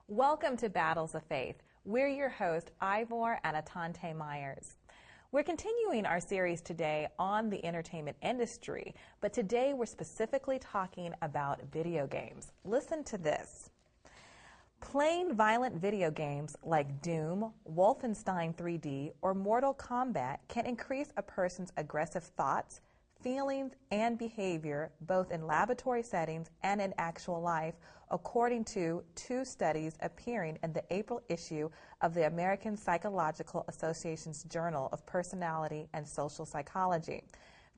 Welcome to Battles of Faith. We're your hosts, Ivor and Atante Myers. We're continuing our series today on the entertainment industry, but today we're specifically talking about video games. Listen to this. Playing violent video games like Doom, Wolfenstein 3D, or Mortal Kombat can increase a person's aggressive thoughts, feelings, and behavior both in laboratory settings and in actual life, according to two studies appearing in the April issue of the American Psychological Association's Journal of Personality and Social Psychology.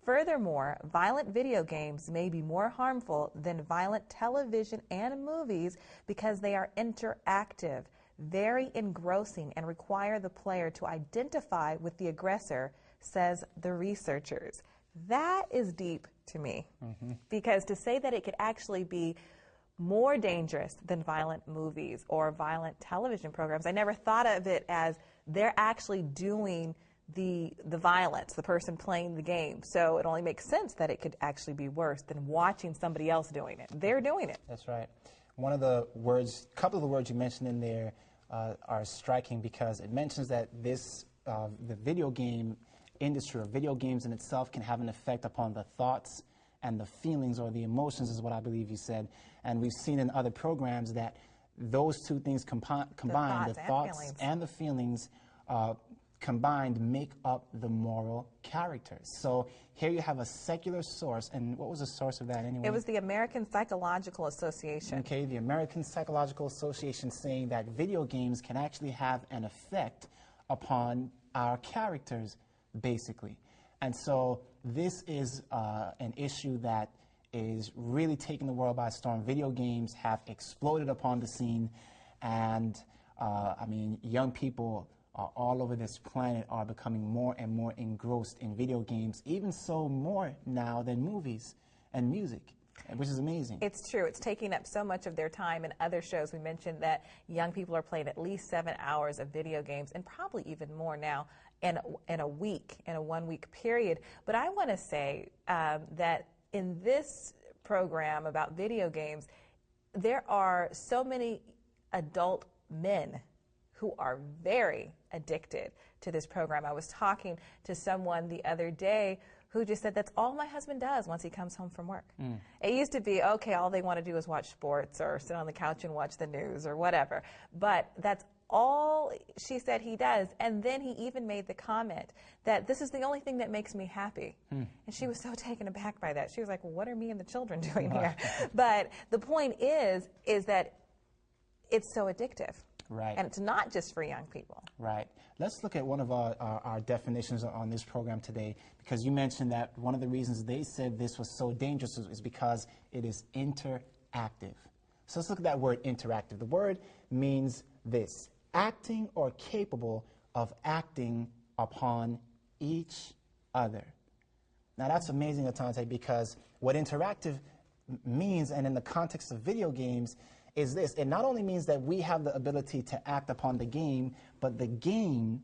Furthermore, violent video games may be more harmful than violent television and movies because they are interactive, very engrossing, and require the player to identify with the aggressor, says the researchers. That is deep to me, because to say that it could actually be more dangerous than violent movies or violent television programs, I never thought of it as they're actually doing the violence, the person playing the game. So it only makes sense that it could actually be worse than watching somebody else doing it. They're doing it. That's right. One of the words, a couple of the words you mentioned in there are striking, because it mentions that this, the video game industry or video games in itself can have an effect upon the thoughts and the feelings or the emotions, is what I believe you said. And we've seen in other programs that those two things combined, the thoughts and the feelings combined, make up the moral character. So here you have a secular source, and what was the source of that anyway? It was the American Psychological Association. Okay, the American Psychological Association saying that video games can actually have an effect upon our characters, basically. And so this is an issue that is really taking the world by storm. Video games have exploded upon the scene, and I mean, young people all over this planet are becoming more and more engrossed in video games, even so more now than movies and music, which is amazing. It's true. It's taking up so much of their time. In other shows, we mentioned that young people are playing at least 7 hours of video games, and probably even more now in a week, in a 1 week period. But I want to say that in this program about video games, there are so many adult men who are very addicted to this program. I was talking to someone the other day who just said, that's all my husband does once he comes home from work. It used to be, okay, all they want to do is watch sports or sit on the couch and watch the news or whatever. But that's all she said he does. And then he even made the comment that this is the only thing that makes me happy. And she was so taken aback by that. She was like, well, what are me and the children doing here? But the point is that it's so addictive. Right. And it's not just for young people. Right. Let's look at one of our definitions on this program today, because you mentioned that one of the reasons they said this was so dangerous is because it is interactive. So let's look at that word interactive. The word means this: acting or capable of acting upon each other. Now that's amazing, Atante, because what interactive means, and in the context of video games, is this: it not only means that we have the ability to act upon the game, but the game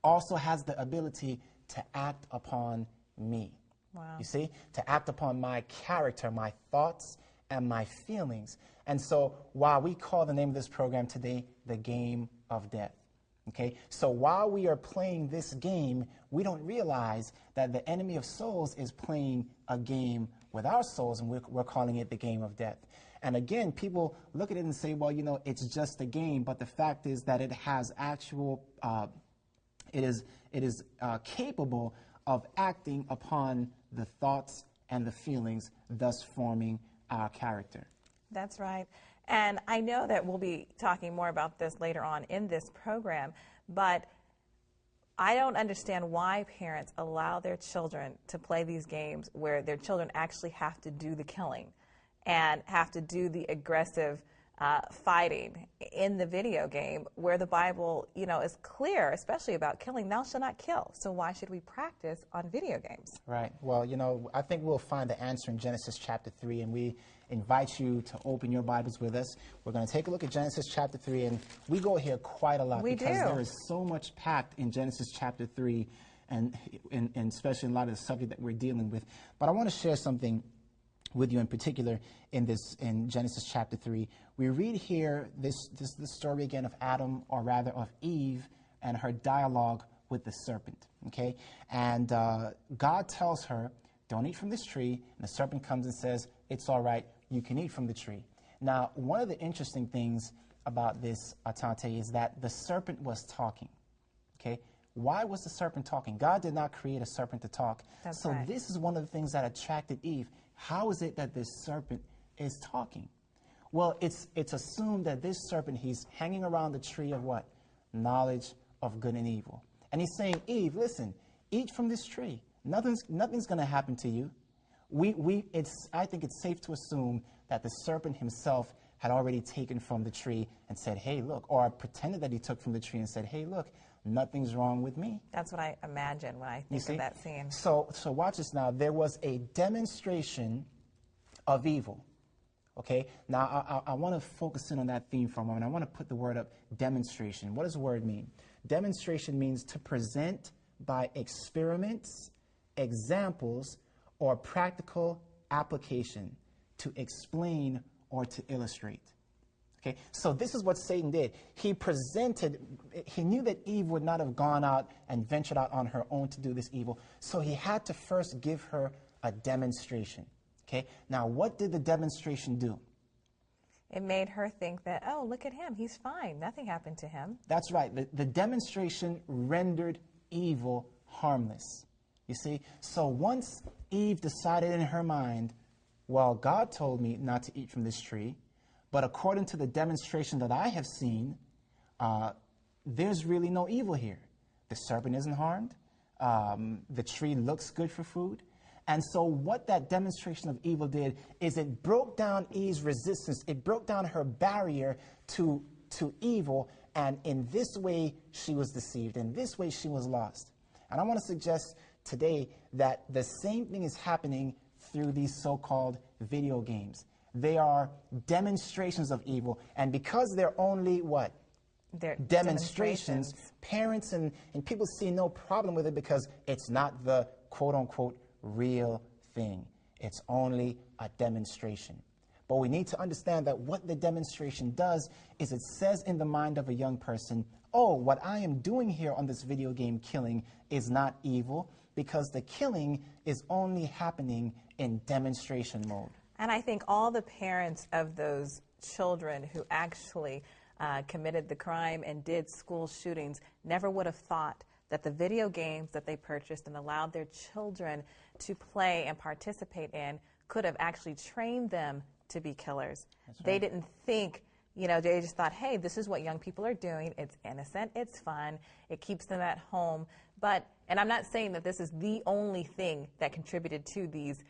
also has the ability to act upon me. Wow. You see? To act upon my character, my thoughts, and my feelings. And so while we call the name of this program today the game of death, okay? So while we are playing this game, we don't realize that the enemy of souls is playing a game with our souls, and we're calling it the game of death. And again, people look at it and say, well, you know, it's just a game, but the fact is that it has actual, it is capable of acting upon the thoughts and the feelings, thus forming our character. That's right. And I know that we'll be talking more about this later on in this program, but I don't understand why parents allow their children to play these games where their children actually have to do the killing and have to do the aggressive fighting in the video game, where the Bible, you know, is clear, especially about killing. Thou shalt not kill. So why should we practice on video games? Right. Well, you know, I think we'll find the answer in Genesis chapter 3, and we invite you to open your Bibles with us. We're going to take a look at Genesis chapter 3, and we go here quite a lot because there is so much packed in Genesis chapter 3, and especially in a lot of the subject that we're dealing with. But I want to share something with you in particular in Genesis chapter 3. We read here this story again of Adam, or rather of Eve, and her dialogue with the serpent. Okay, and God tells her, "Don't eat from this tree." And the serpent comes and says, "It's all right, you can eat from the tree." Now, one of the interesting things about this, Atante, is that the serpent was talking. Okay, why was the serpent talking? God did not create a serpent to talk. That's so right. This is one of the things that attracted Eve. How is it that this serpent is talking? Well, it's assumed that this serpent, he's hanging around the tree of what? Knowledge of good and evil. And he's saying, Eve, listen, eat from this tree. Nothing's going to happen to you. I think it's safe to assume that the serpent himself had already taken from the tree and said, hey, look, or pretended that he took from the tree and said, hey, look, nothing's wrong with me. That's what I imagine when I think of that scene. So watch this now. There was a demonstration of evil. Okay? Now, I want to focus in on that theme for a moment. I want to put the word up, demonstration. What does the word mean? Demonstration means to present by experiments, examples, or practical application, to explain or to illustrate. Okay, so this is what Satan did. He knew that Eve would not have gone out and ventured out on her own to do this evil, so he had to first give her a demonstration. Okay, now what did the demonstration do? It made her think that, oh, look at him, he's fine, nothing happened to him. That's right. The demonstration rendered evil harmless. You see, so once Eve decided in her mind, well, God told me not to eat from this tree, but according to the demonstration that I have seen, there's really no evil here. The serpent isn't harmed. The tree looks good for food. And so what that demonstration of evil did is it broke down Eve's resistance. It broke down her barrier to evil. And in this way, she was deceived. In this way, she was lost. And I want to suggest today that the same thing is happening through these so-called video games. They are demonstrations of evil. And because they're only what? They're Demonstrations. Parents and people see no problem with it because it's not the quote-unquote real thing. It's only a demonstration. But we need to understand that what the demonstration does is it says in the mind of a young person, oh, what I am doing here on this video game killing is not evil, because the killing is only happening in demonstration mode. And I think all the parents of those children who actually committed the crime and did school shootings never would have thought that the video games that they purchased and allowed their children to play and participate in could have actually trained them to be killers. That's right. They didn't think, they just thought, hey, this is what young people are doing. It's innocent. It's fun. It keeps them at home. And I'm not saying that this is the only thing that contributed to these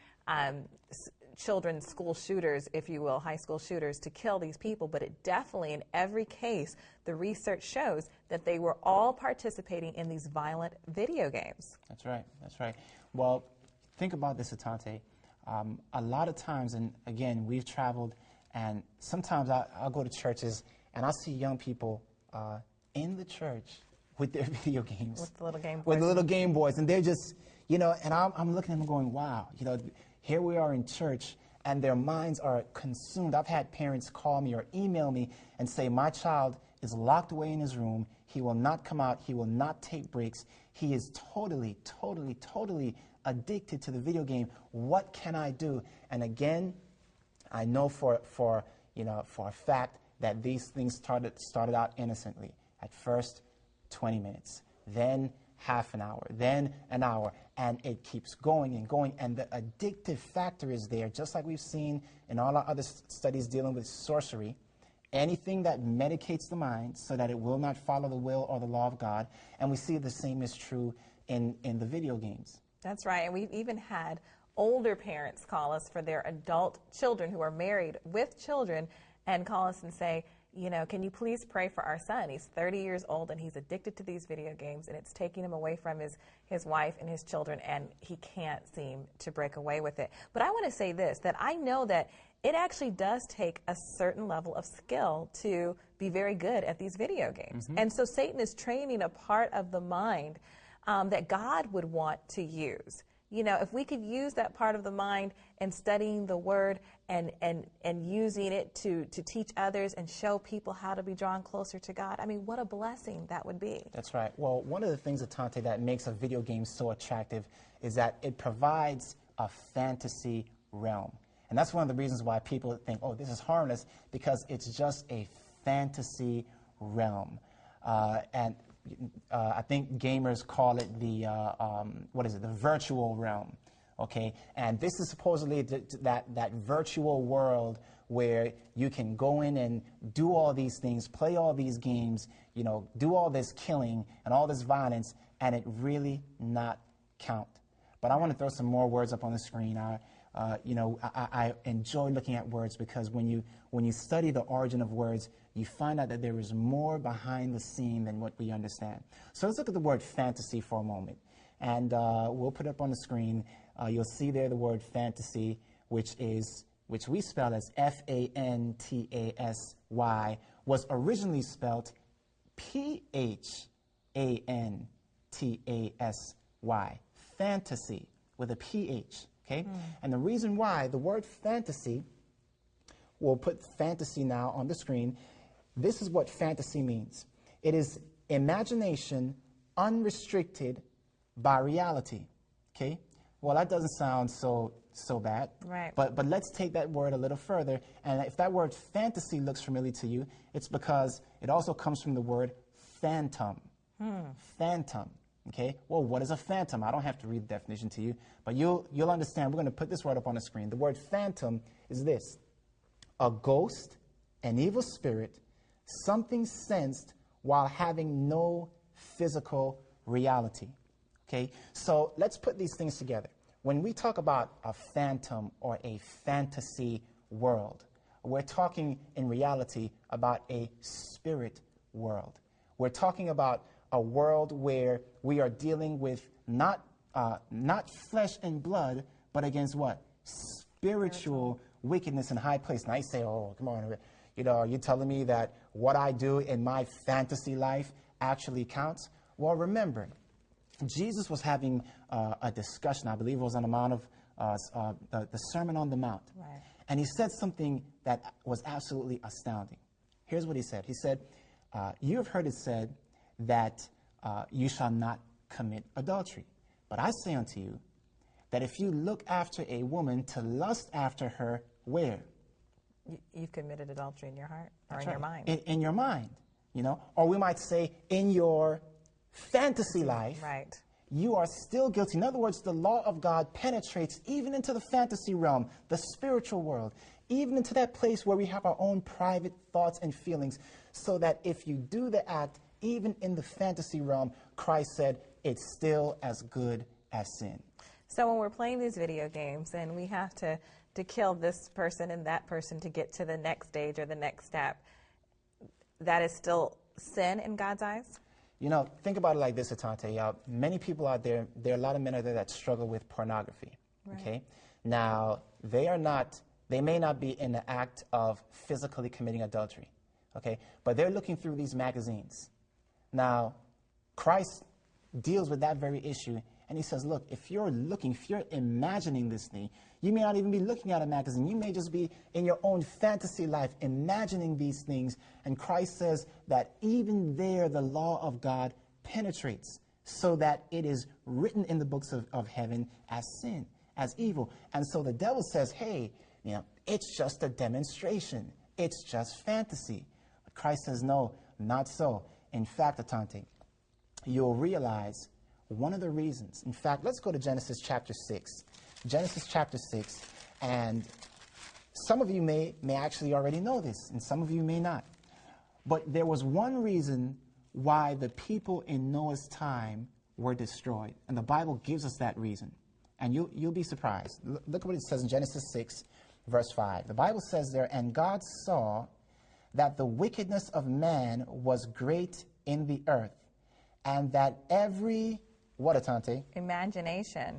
children's school shooters, if you will, high school shooters, to kill these people, but it definitely, in every case, the research shows that they were all participating in these violent video games. That's right. That's right. Well, think about this, Atante. A lot of times, and again, we've traveled, and sometimes I'll go to churches, and I'll see young people in the church with their video games. With the little Game Boys. With the little Game Boys. And they're just, and I'm looking at them going, wow, here we are in church, and their minds are consumed. I've had parents call me or email me and say, my child is locked away in his room. He will not come out. He will not take breaks. He is totally, totally, totally addicted to the video game. What can I do? And again, I know for a fact that these things started out innocently. At first, 20 minutes, then half an hour, then an hour, and it keeps going and going, and the addictive factor is there, just like we've seen in all our other studies dealing with sorcery. Anything that medicates the mind so that it will not follow the will or the law of God, and we see the same is true in the video games. That's right, and we've even had older parents call us for their adult children who are married with children and call us and say, can you please pray for our son? He's 30 years old and he's addicted to these video games, and it's taking him away from his wife and his children, and he can't seem to break away with it. But I want to say this, that I know that it actually does take a certain level of skill to be very good at these video games. Mm-hmm. And so Satan is training a part of the mind that God would want to use You know, if we could use that part of the mind in studying the Word and using it to teach others and show people how to be drawn closer to God, I mean, what a blessing that would be. That's right. Well, one of the things, Atante, that makes a video game so attractive is that it provides a fantasy realm. And that's one of the reasons why people think, oh, this is harmless, because it's just a fantasy realm. I think gamers call it the, the virtual realm, okay? And this is supposedly that virtual world where you can go in and do all these things, play all these games, you know, do all this killing and all this violence, and it really not count. But I want to throw some more words up on the screen. I enjoy looking at words because when you study the origin of words, you find out that there is more behind the scene than what we understand. So let's look at the word fantasy for a moment. And we'll put it up on the screen. You'll see there the word fantasy, which we spell as F-A-N-T-A-S-Y, was originally spelled P-H-A-N-T-A-S-Y, fantasy, with a P-H, okay? And the reason why, the word fantasy, we'll put fantasy now on the screen. This is what fantasy means. It is imagination unrestricted by reality, okay? Well, that doesn't sound so bad. Right. But let's take that word a little further. And if that word fantasy looks familiar to you, it's because it also comes from the word phantom. Phantom. Okay? Well, what is a phantom? I don't have to read the definition to you, but you'll understand. We're going to put this word up on the screen. The word phantom is this: a ghost, an evil spirit, something sensed while having no physical reality. Okay? So let's put these things together. When we talk about a phantom or a fantasy world, we're talking in reality about a spirit world. We're talking about a world where we are dealing with not flesh and blood, but against what? Spiritual wickedness in high place. And I say, oh, come on, you know, are you telling me that what I do in my fantasy life actually counts? Well, remember, Jesus was having a discussion, I believe it was on the Mount of, the Sermon on the Mount. Right. And he said something that was absolutely astounding. Here's what he said. He said, you have heard it said that you shall not commit adultery. But I say unto you that if you look after a woman to lust after her, where? You've committed adultery in your heart or That's in right. your mind. In your mind, you know. Or we might say in your fantasy life, right. You are still guilty. In other words, the law of God penetrates even into the fantasy realm, the spiritual world, even into that place where we have our own private thoughts and feelings, so that if you do the act, even in the fantasy realm, Christ said, it's still as good as sin. So when we're playing these video games and we have to kill this person and that person to get to the next stage or the next step, that is still sin in God's eyes? You know, think about it like this, Atante. Many people out there, there are a lot of men out there that struggle with pornography, right. Okay? Now, they may not be in the act of physically committing adultery, okay? But they're looking through these magazines. Now, Christ deals with that very issue, and he says, look, if you're imagining this thing, you may not even be looking at a magazine. You may just be in your own fantasy life imagining these things. And Christ says that even there the law of God penetrates, so that it is written in the books of heaven as sin, as evil. And so the devil says, hey, you know, it's just a demonstration. It's just fantasy. But Christ says, no, not so. In fact, Atante, you'll realize one of the reasons. In fact, let's go to Genesis chapter 6. Genesis chapter 6, and some of you may actually already know this, and some of you may not. But there was one reason why the people in Noah's time were destroyed, and the Bible gives us that reason. And you'll be surprised. Look what it says in Genesis 6, verse 5. The Bible says there, and God saw that the wickedness of man was great in the earth, and that every, what, Atante?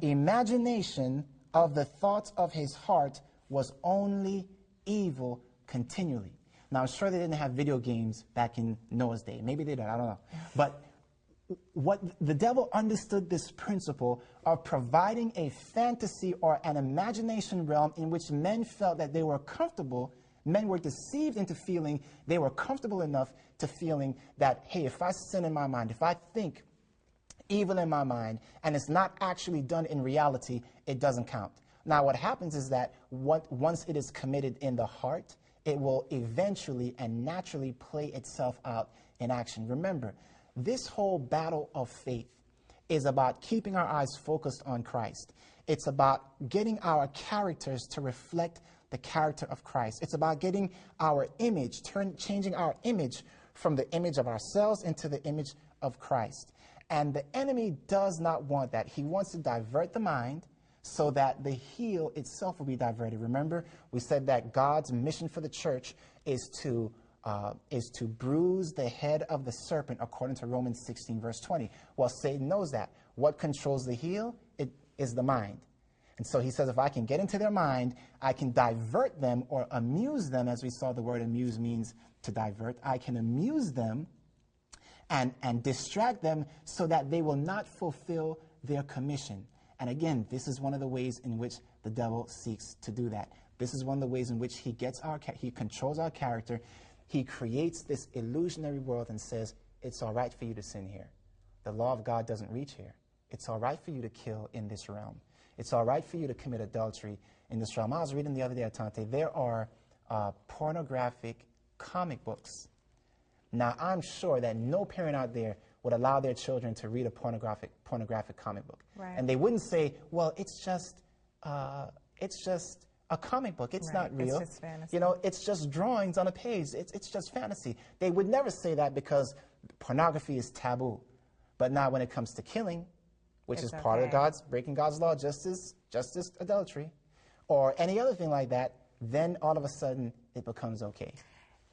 Imagination of the thoughts of his heart was only evil continually. Now, I'm sure they didn't have video games back in Noah's day. Maybe they did, I don't know. But what the devil understood this principle of providing a fantasy or an imagination realm in which men felt that they were comfortable. Men were deceived into feeling they were comfortable enough to feeling that, hey, if I sin in my mind, if I think evil in my mind, and it's not actually done in reality, it doesn't count. Now, what happens is that once it is committed in the heart, it will eventually and naturally play itself out in action. Remember, this whole battle of faith is about keeping our eyes focused on Christ. It's about getting our characters to reflect the character of Christ. It's about getting our image, changing our image from the image of ourselves into the image of Christ. And the enemy does not want that. He wants to divert the mind so that the heel itself will be diverted. Remember, we said that God's mission for the church is to bruise the head of the serpent, according to Romans 16, verse 20. Well, Satan knows that. What controls the heel? It is the mind. And so he says, if I can get into their mind, I can divert them or amuse them, as we saw the word amuse means to divert. I can amuse them and distract them so that they will not fulfill their commission. And again, this is one of the ways in which the devil seeks to do that. This is one of the ways in which he controls our character. He creates this illusionary world and says, it's all right for you to sin here. The law of God doesn't reach here. It's all right for you to kill in this realm. It's all right for you to commit adultery in this realm. I was reading the other day, Atante, there are pornographic comic books. Now, I'm sure that no parent out there would allow their children to read a pornographic comic book. Right. And they wouldn't say, well, it's just a comic book. It's not real. It's just fantasy. You know, it's just drawings on a page. It's just fantasy. They would never say that because pornography is taboo. But now when it comes to killing, which is part of breaking God's law, just as adultery, or any other thing like that, then all of a sudden it becomes okay.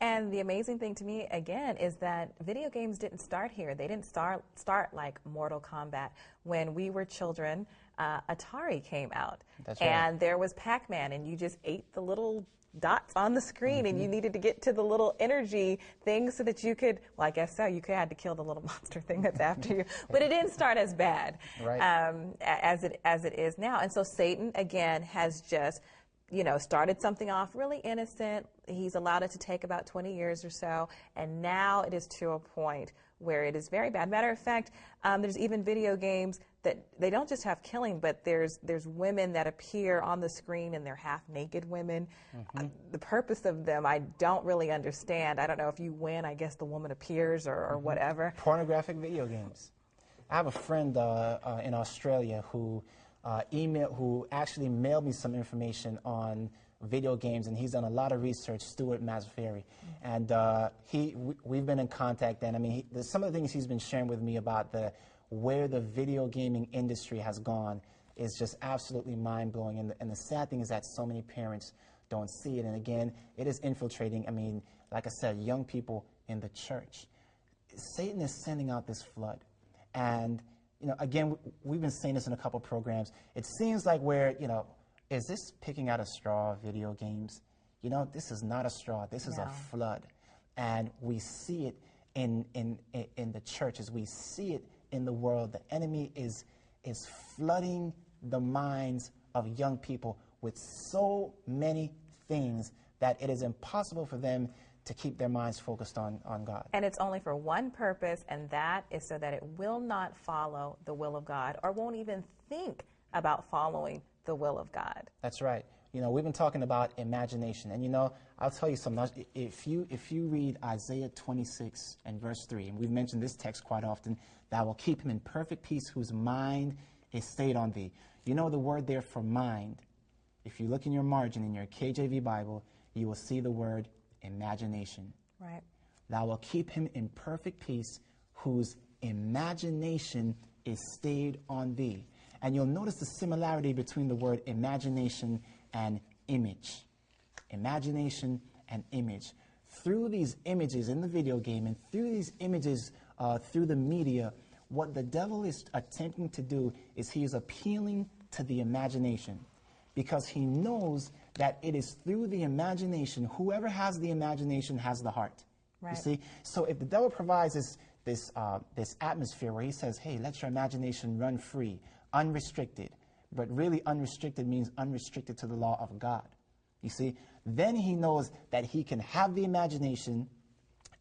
And the amazing thing to me, again, is that video games didn't start here. They didn't start like Mortal Kombat. When we were children, Atari came out. That's right. And there was Pac-Man, and you just ate the little dots on the screen, and you needed to get to the little energy thing so that you could, well, I guess so, you had to kill the little monster thing that's after you. But it didn't start as bad as it is now. And so Satan, again, has just started something off really innocent. He's allowed it to take about 20 years or so, and now it is to a point where it is very bad. Matter of fact, there's even video games that they don't just have killing, but there's women that appear on the screen, and they're half-naked women. The purpose of them, I don't really understand. I don't know if you win, I guess the woman appears or whatever. Pornographic video games. I have a friend in Australia who actually mailed me some information on video games, and he's done a lot of research, Stuart Mazaferi. And we've been in contact, and I mean, some of the things he's been sharing with me about where the video gaming industry has gone is just absolutely mind-blowing. And the sad thing is that so many parents don't see it. And again, it is infiltrating, I mean, like I said, young people in the church. Satan is sending out this flood. And again, we've been saying this in a couple programs. It seems like is this picking out a straw, video games? This is not a straw. This is a flood. And we see it in the churches. We see it in the world. The enemy is flooding the minds of young people with so many things that it is impossible for them to keep their minds focused on God. And it's only for one purpose, and that is so that it will not follow the will of God, or won't even think about following the will of God. That's right. We've been talking about imagination, and I'll tell you something. If you read Isaiah 26 and verse 3, and we've mentioned this text quite often, that will keep him in perfect peace whose mind is stayed on thee. The word there for mind, if you look in your margin in your KJV Bible, you will see the word imagination. Right. Thou will keep him in perfect peace whose imagination is stayed on thee. And you'll notice the similarity between the word imagination and image. Imagination and image. Through these images in the video game and through these images through the media, what the devil is attempting to do is he is appealing to the imagination, because he knows that it is through the imagination, whoever has the imagination has the heart. Right. You see? So if the devil provides this atmosphere where he says, hey, let your imagination run free, unrestricted. But really unrestricted means unrestricted to the law of God. You see, then he knows that he can have the imagination,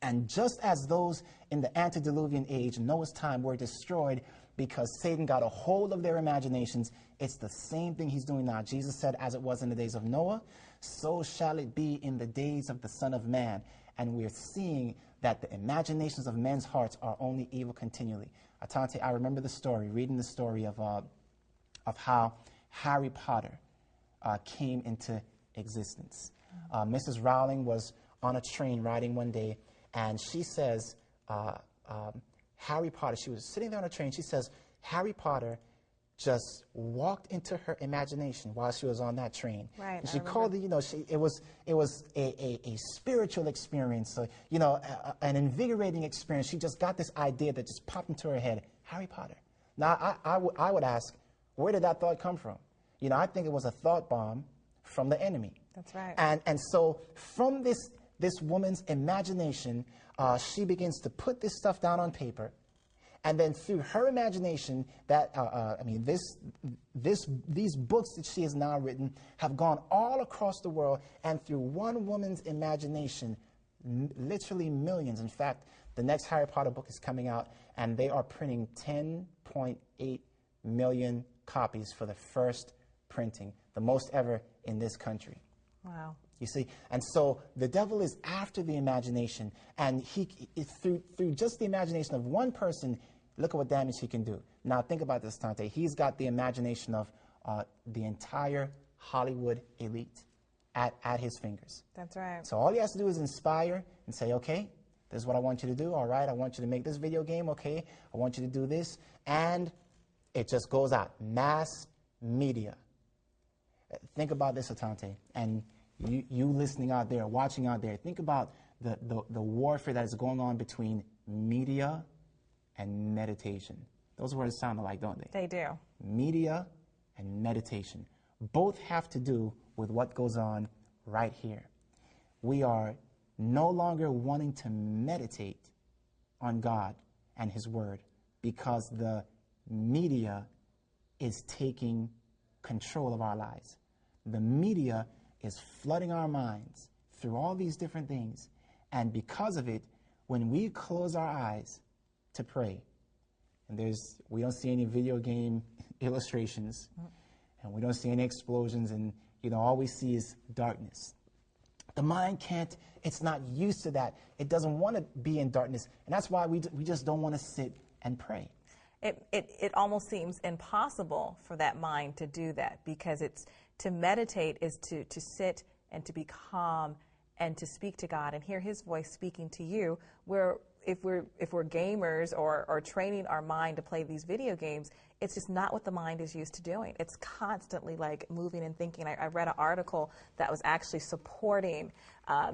and just as those in the antediluvian age, Noah's time, were destroyed because Satan got a hold of their imaginations, it's the same thing he's doing now. Jesus said, as it was in the days of Noah, so shall it be in the days of the Son of Man. And we're seeing that the imaginations of men's hearts are only evil continually. Atante, I remember the story, reading the story of how Harry Potter came into existence. Mrs. Rowling was on a train riding one day, and she says, Harry Potter, she was sitting there on a train, she says, Harry Potter just walked into her imagination while she was on that train. Right. And she called it, it was a spiritual experience, an invigorating experience. She just got this idea that just popped into her head, Harry Potter. Now, I would ask, where did that thought come from? I think it was a thought bomb from the enemy. That's right. And so from this woman's imagination, she begins to put this stuff down on paper. And then through her imagination, these books that she has now written have gone all across the world. And through one woman's imagination, literally millions. In fact, the next Harry Potter book is coming out, and they are printing 10.8 million copies for the first printing, the most ever in this country. Wow. You see, and so the devil is after the imagination, and he through just the imagination of one person, look at what damage he can do. Now think about this, Tante. He's got the imagination of the entire Hollywood elite at his fingers. That's right. So all he has to do is inspire and say, okay, this is what I want you to do. All right, I want you to make this video game. Okay, I want you to do this, and it just goes out. Mass media. Think about this, Atante, and you listening out there, watching out there, think about the warfare that is going on between media and meditation. Those words sound alike, don't they? They do. Media and meditation. Both have to do with what goes on right here. We are no longer wanting to meditate on God and His Word because the media is taking control of our lives. The media is flooding our minds through all these different things. And because of it, when we close our eyes to pray, and we don't see any video game illustrations, and we don't see any explosions, and all we see is darkness. The mind it's not used to that. It doesn't want to be in darkness, and that's why we just don't want to sit and pray. It almost seems impossible for that mind to do that, because to meditate is to sit and to be calm and to speak to God and hear His voice speaking to you. Where if we're gamers or training our mind to play these video games, it's just not what the mind is used to doing. It's constantly like moving and thinking. I read an article that was actually supporting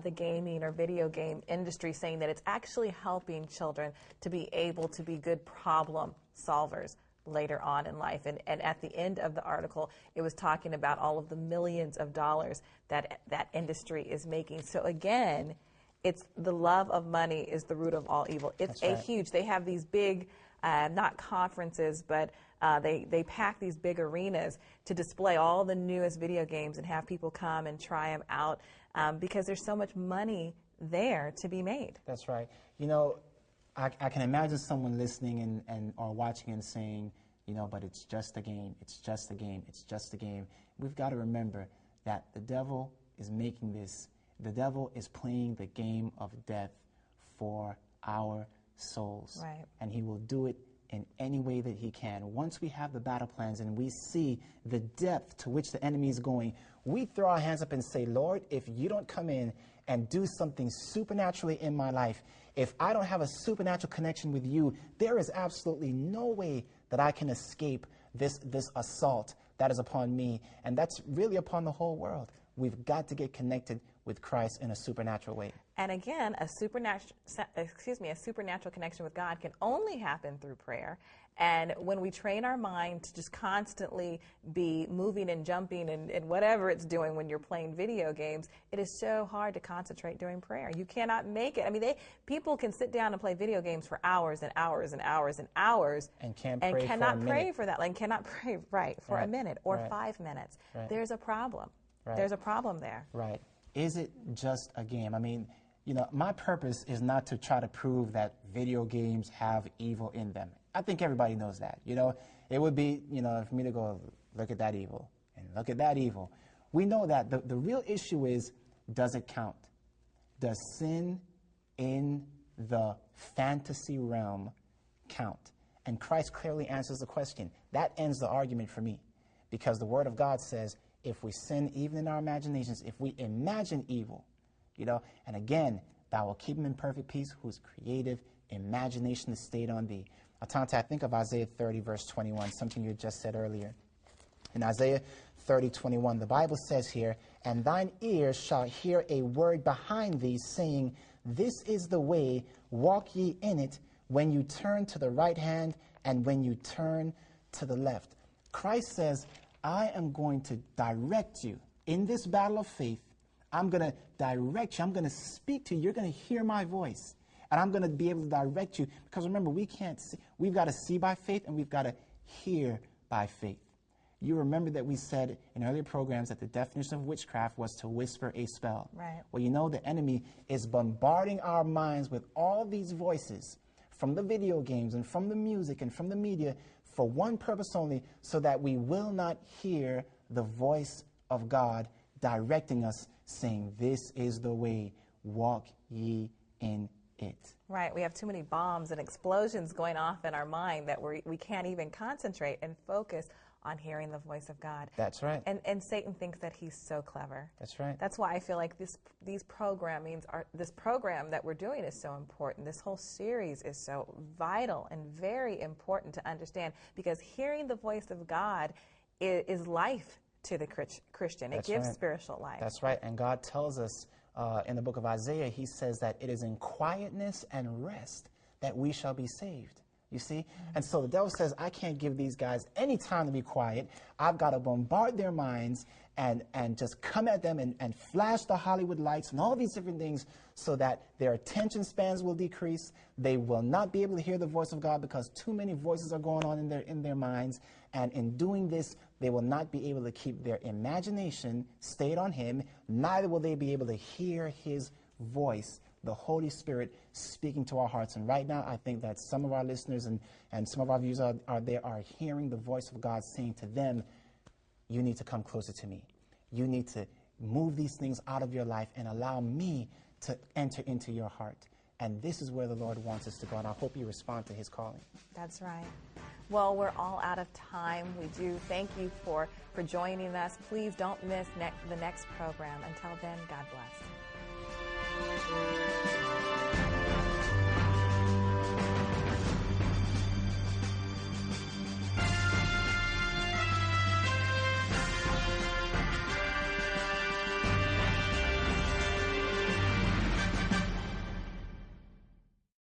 the gaming or video game industry, saying that it's actually helping children to be able to be good problem solvers later on in life. And at the end of the article, it was talking about all of the millions of dollars that industry is making. So again, it's the love of money is the root of all evil. It's That's right. huge. They have these big, not conferences, but they pack these big arenas to display all the newest video games and have people come and try them out because there's so much money there to be made. That's right. I can imagine someone listening and or watching and saying, but it's just a game. It's just a game. It's just a game. We've got to remember that the devil is making this. The devil is playing the game of death for our souls. Right. And he will do it in any way that he can. Once we have the battle plans and we see the depth to which the enemy is going, we throw our hands up and say, Lord, if you don't come in and do something supernaturally in my life, if I don't have a supernatural connection with you, there is absolutely no way that I can escape this assault that is upon me, and that's really upon the whole world. We've got to get connected with Christ in a supernatural way. And again, a supernatural connection with God can only happen through prayer. And when we train our mind to just constantly be moving and jumping and whatever it's doing when you're playing video games, it is so hard to concentrate during prayer. You cannot make it. I mean, people can sit down and play video games for hours and hours and hours and hours and cannot pray for that. Like, cannot pray for a minute or 5 minutes. There's a problem. There's a problem there. Right. Is it just a game? I mean, my purpose is not to try to prove that video games have evil in them. I think everybody knows that. It would be, for me to go, look at that evil and look at that evil. We know that. The real issue is, does it count? Does sin in the fantasy realm count? And Christ clearly answers the question. That ends the argument for me, because the Word of God says, if we sin even in our imaginations, if we imagine evil, and again, thou will keep him in perfect peace whose creative imagination is stayed on thee. Atante, I think of Isaiah 30, verse 21, something you just said earlier. In Isaiah 30, 21, the Bible says here, and thine ears shall hear a word behind thee, saying, this is the way, walk ye in it, when you turn to the right hand and when you turn to the left. Christ says, I am going to direct you in this battle of faith. I'm going to direct you. I'm going to speak to you. You're going to hear my voice. And I'm going to be able to direct you. Because remember, we can't see. We've got to see by faith and we've got to hear by faith. You remember that we said in earlier programs that the definition of witchcraft was to whisper a spell. Right. Well, the enemy is bombarding our minds with all these voices from the video games and from the music and from the media for one purpose only, so that we will not hear the voice of God directing us, saying, this is the way, walk ye in it. Right. We have too many bombs and explosions going off in our mind that we can't even concentrate and focus on hearing the voice of God. That's right. And Satan thinks that he's so clever. That's right. That's why I feel like this program that we're doing is so important. This whole series is so vital and very important to understand, because hearing the voice of God is life to the Christian. That's it gives right. spiritual life. That's right. And God tells us in the book of Isaiah, he says that it is in quietness and rest that we shall be saved. You see? Mm-hmm. And so the devil says, I can't give these guys any time to be quiet. I've got to bombard their minds and just come at them and flash the Hollywood lights and all these different things, so that their attention spans will decrease. They will not be able to hear the voice of God because too many voices are going on in their minds. And in doing this, they will not be able to keep their imagination stayed on him. Neither will they be able to hear his voice, the Holy Spirit speaking to our hearts. And right now, I think that some of our listeners and some of our viewers are hearing the voice of God saying to them, you need to come closer to me. You need to move these things out of your life and allow me to enter into your heart. And this is where the Lord wants us to go. And I hope you respond to his calling. That's right. Well, we're all out of time. We do thank you for joining us. Please don't miss the next program. Until then, God bless.